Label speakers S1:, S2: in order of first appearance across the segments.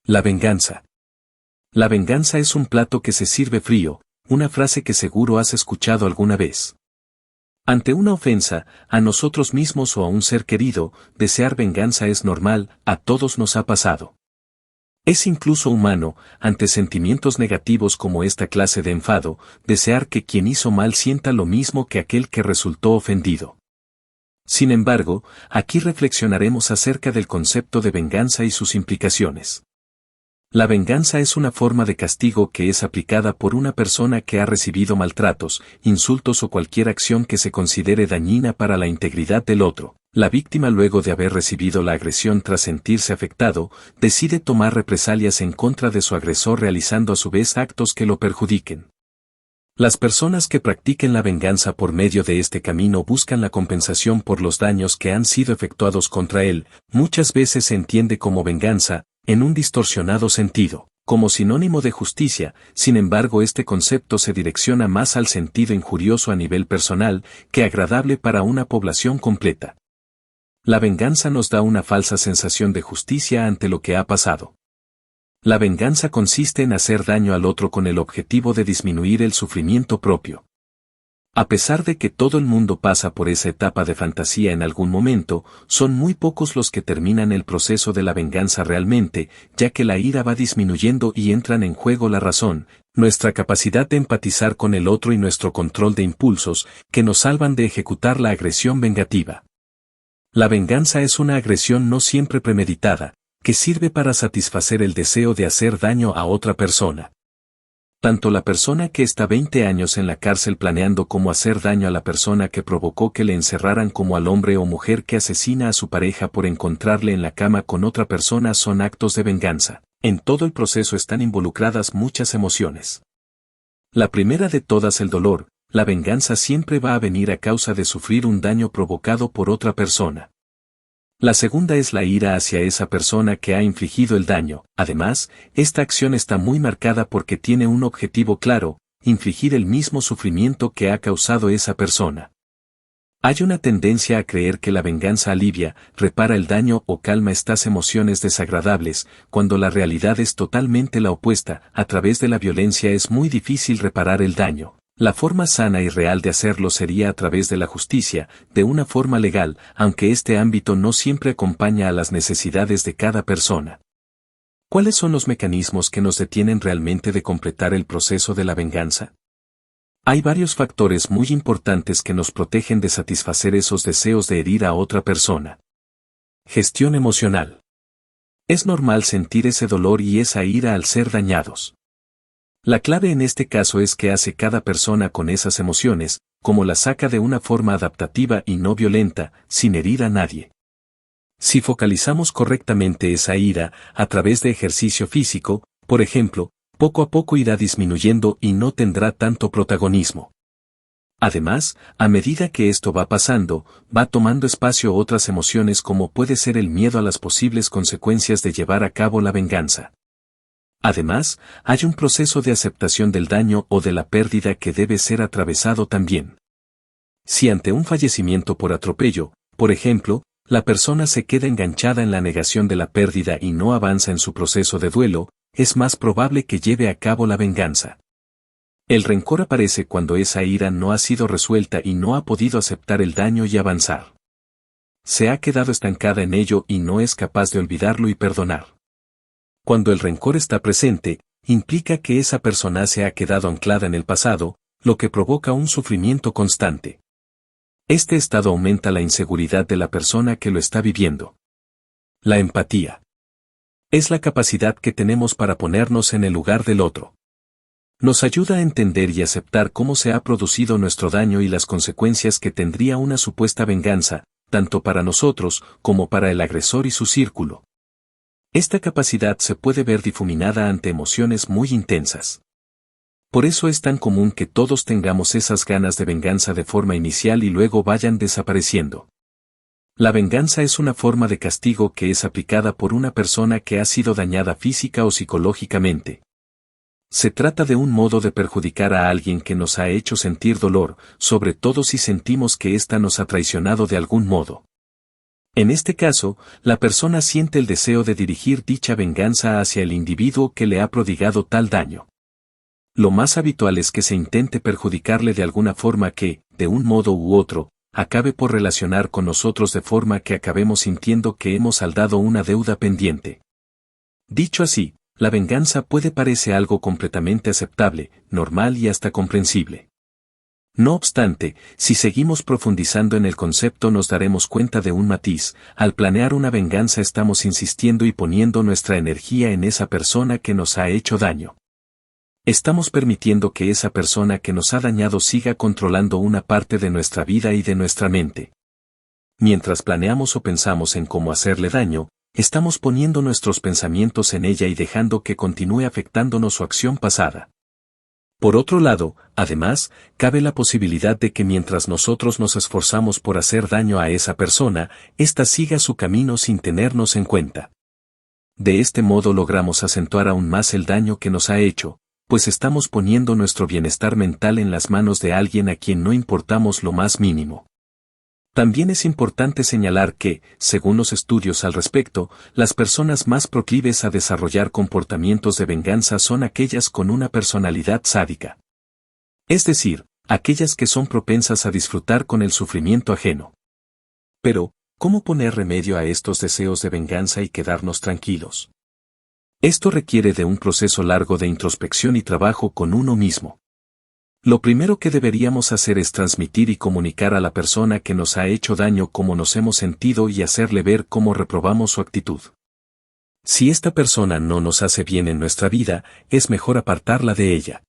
S1: La venganza. La venganza es un plato que se sirve frío, una frase que seguro has escuchado alguna vez. Ante una ofensa, a nosotros mismos o a un ser querido, desear venganza es normal, a todos nos ha pasado. Es incluso humano, ante sentimientos negativos como esta clase de enfado, desear que quien hizo mal sienta lo mismo que aquel que resultó ofendido. Sin embargo, aquí reflexionaremos acerca del concepto de venganza y sus implicaciones. La venganza es una forma de castigo que es aplicada por una persona que ha recibido maltratos, insultos o cualquier acción que se considere dañina para la integridad del otro. La víctima, luego de haber recibido la agresión tras sentirse afectado, decide tomar represalias en contra de su agresor realizando a su vez actos que lo perjudiquen. Las personas que practiquen la venganza por medio de este camino buscan la compensación por los daños que han sido efectuados contra él. Muchas veces se entiende como venganza, en un distorsionado sentido, como sinónimo de justicia. Sin embargo, este concepto se direcciona más al sentido injurioso a nivel personal que agradable para una población completa. La venganza nos da una falsa sensación de justicia ante lo que ha pasado. La venganza consiste en hacer daño al otro con el objetivo de disminuir el sufrimiento propio. A pesar de que todo el mundo pasa por esa etapa de fantasía en algún momento, son muy pocos los que terminan el proceso de la venganza realmente, ya que la ira va disminuyendo y entran en juego la razón, nuestra capacidad de empatizar con el otro y nuestro control de impulsos, que nos salvan de ejecutar la agresión vengativa. La venganza es una agresión no siempre premeditada, que sirve para satisfacer el deseo de hacer daño a otra persona. Tanto la persona que está 20 años en la cárcel planeando cómo hacer daño a la persona que provocó que le encerraran como al hombre o mujer que asesina a su pareja por encontrarle en la cama con otra persona son actos de venganza. En todo el proceso están involucradas muchas emociones. La primera de todas, el dolor. La venganza siempre va a venir a causa de sufrir un daño provocado por otra persona. La segunda es la ira hacia esa persona que ha infligido el daño. Además, esta acción está muy marcada porque tiene un objetivo claro, infligir el mismo sufrimiento que ha causado esa persona. Hay una tendencia a creer que la venganza alivia, repara el daño o calma estas emociones desagradables, cuando la realidad es totalmente la opuesta. A través de la violencia es muy difícil reparar el daño. La forma sana y real de hacerlo sería a través de la justicia, de una forma legal, aunque este ámbito no siempre acompaña a las necesidades de cada persona. ¿Cuáles son los mecanismos que nos detienen realmente de completar el proceso de la venganza? Hay varios factores muy importantes que nos protegen de satisfacer esos deseos de herir a otra persona. Gestión emocional. Es normal sentir ese dolor y esa ira al ser dañados. La clave en este caso es qué hace cada persona con esas emociones, cómo las saca de una forma adaptativa y no violenta, sin herir a nadie. Si focalizamos correctamente esa ira, a través de ejercicio físico, por ejemplo, poco a poco irá disminuyendo y no tendrá tanto protagonismo. Además, a medida que esto va pasando, va tomando espacio otras emociones como puede ser el miedo a las posibles consecuencias de llevar a cabo la venganza. Además, hay un proceso de aceptación del daño o de la pérdida que debe ser atravesado también. Si ante un fallecimiento por atropello, por ejemplo, la persona se queda enganchada en la negación de la pérdida y no avanza en su proceso de duelo, es más probable que lleve a cabo la venganza. El rencor aparece cuando esa ira no ha sido resuelta y no ha podido aceptar el daño y avanzar. Se ha quedado estancada en ello y no es capaz de olvidarlo y perdonar. Cuando el rencor está presente, implica que esa persona se ha quedado anclada en el pasado, lo que provoca un sufrimiento constante. Este estado aumenta la inseguridad de la persona que lo está viviendo. La empatía. Es la capacidad que tenemos para ponernos en el lugar del otro. Nos ayuda a entender y aceptar cómo se ha producido nuestro daño y las consecuencias que tendría una supuesta venganza, tanto para nosotros como para el agresor y su círculo. Esta capacidad se puede ver difuminada ante emociones muy intensas. Por eso es tan común que todos tengamos esas ganas de venganza de forma inicial y luego vayan desapareciendo. La venganza es una forma de castigo que es aplicada por una persona que ha sido dañada física o psicológicamente. Se trata de un modo de perjudicar a alguien que nos ha hecho sentir dolor, sobre todo si sentimos que ésta nos ha traicionado de algún modo. En este caso, la persona siente el deseo de dirigir dicha venganza hacia el individuo que le ha prodigado tal daño. Lo más habitual es que se intente perjudicarle de alguna forma que, de un modo u otro, acabe por relacionar con nosotros de forma que acabemos sintiendo que hemos saldado una deuda pendiente. Dicho así, la venganza puede parecer algo completamente aceptable, normal y hasta comprensible. No obstante, si seguimos profundizando en el concepto nos daremos cuenta de un matiz: al planear una venganza estamos insistiendo y poniendo nuestra energía en esa persona que nos ha hecho daño. Estamos permitiendo que esa persona que nos ha dañado siga controlando una parte de nuestra vida y de nuestra mente. Mientras planeamos o pensamos en cómo hacerle daño, estamos poniendo nuestros pensamientos en ella y dejando que continúe afectándonos su acción pasada. Por otro lado, además, cabe la posibilidad de que mientras nosotros nos esforzamos por hacer daño a esa persona, ésta siga su camino sin tenernos en cuenta. De este modo logramos acentuar aún más el daño que nos ha hecho, pues estamos poniendo nuestro bienestar mental en las manos de alguien a quien no importamos lo más mínimo. También es importante señalar que, según los estudios al respecto, las personas más proclives a desarrollar comportamientos de venganza son aquellas con una personalidad sádica. Es decir, aquellas que son propensas a disfrutar con el sufrimiento ajeno. Pero, ¿cómo poner remedio a estos deseos de venganza y quedarnos tranquilos? Esto requiere de un proceso largo de introspección y trabajo con uno mismo. Lo primero que deberíamos hacer es transmitir y comunicar a la persona que nos ha hecho daño cómo nos hemos sentido y hacerle ver cómo reprobamos su actitud. Si esta persona no nos hace bien en nuestra vida, es mejor apartarla de ella.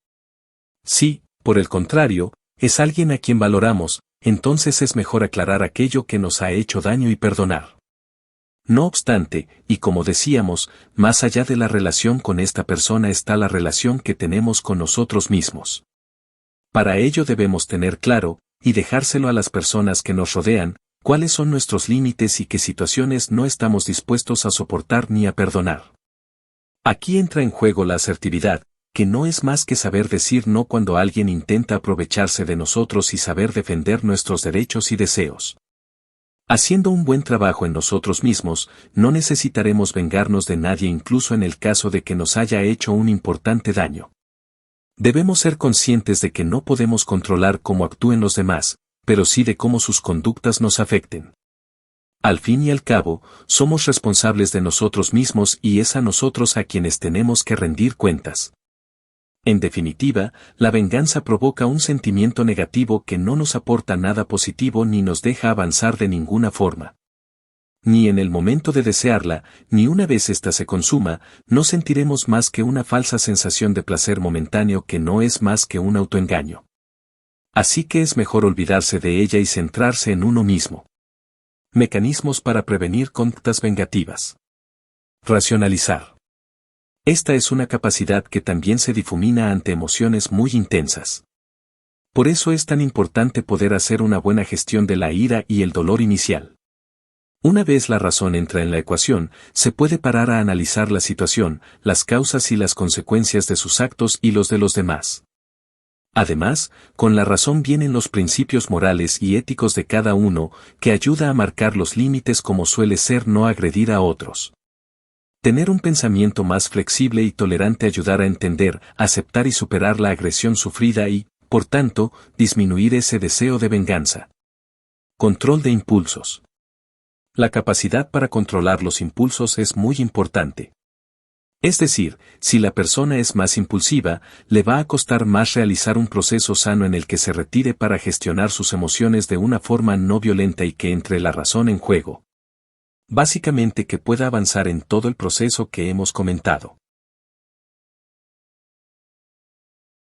S1: Si, por el contrario, es alguien a quien valoramos, entonces es mejor aclarar aquello que nos ha hecho daño y perdonar. No obstante, y como decíamos, más allá de la relación con esta persona está la relación que tenemos con nosotros mismos. Para ello debemos tener claro, y dejárselo a las personas que nos rodean, cuáles son nuestros límites y qué situaciones no estamos dispuestos a soportar ni a perdonar. Aquí entra en juego la asertividad, que no es más que saber decir no cuando alguien intenta aprovecharse de nosotros y saber defender nuestros derechos y deseos. Haciendo un buen trabajo en nosotros mismos, no necesitaremos vengarnos de nadie incluso en el caso de que nos haya hecho un importante daño. Debemos ser conscientes de que no podemos controlar cómo actúen los demás, pero sí de cómo sus conductas nos afecten. Al fin y al cabo, somos responsables de nosotros mismos y es a nosotros a quienes tenemos que rendir cuentas. En definitiva, la venganza provoca un sentimiento negativo que no nos aporta nada positivo ni nos deja avanzar de ninguna forma. Ni en el momento de desearla, ni una vez ésta se consuma, no sentiremos más que una falsa sensación de placer momentáneo que no es más que un autoengaño. Así que es mejor olvidarse de ella y centrarse en uno mismo. Mecanismos para prevenir conductas vengativas. Racionalizar. Esta es una capacidad que también se difumina ante emociones muy intensas. Por eso es tan importante poder hacer una buena gestión de la ira y el dolor inicial. Una vez la razón entra en la ecuación, se puede parar a analizar la situación, las causas y las consecuencias de sus actos y los de los demás. Además, con la razón vienen los principios morales y éticos de cada uno, que ayuda a marcar los límites como suele ser no agredir a otros. Tener un pensamiento más flexible y tolerante ayudará a entender, aceptar y superar la agresión sufrida y, por tanto, disminuir ese deseo de venganza. Control de impulsos. La capacidad para controlar los impulsos es muy importante. Es decir, si la persona es más impulsiva, le va a costar más realizar un proceso sano en el que se retire para gestionar sus emociones de una forma no violenta y que entre la razón en juego. Básicamente que pueda avanzar en todo el proceso que hemos comentado.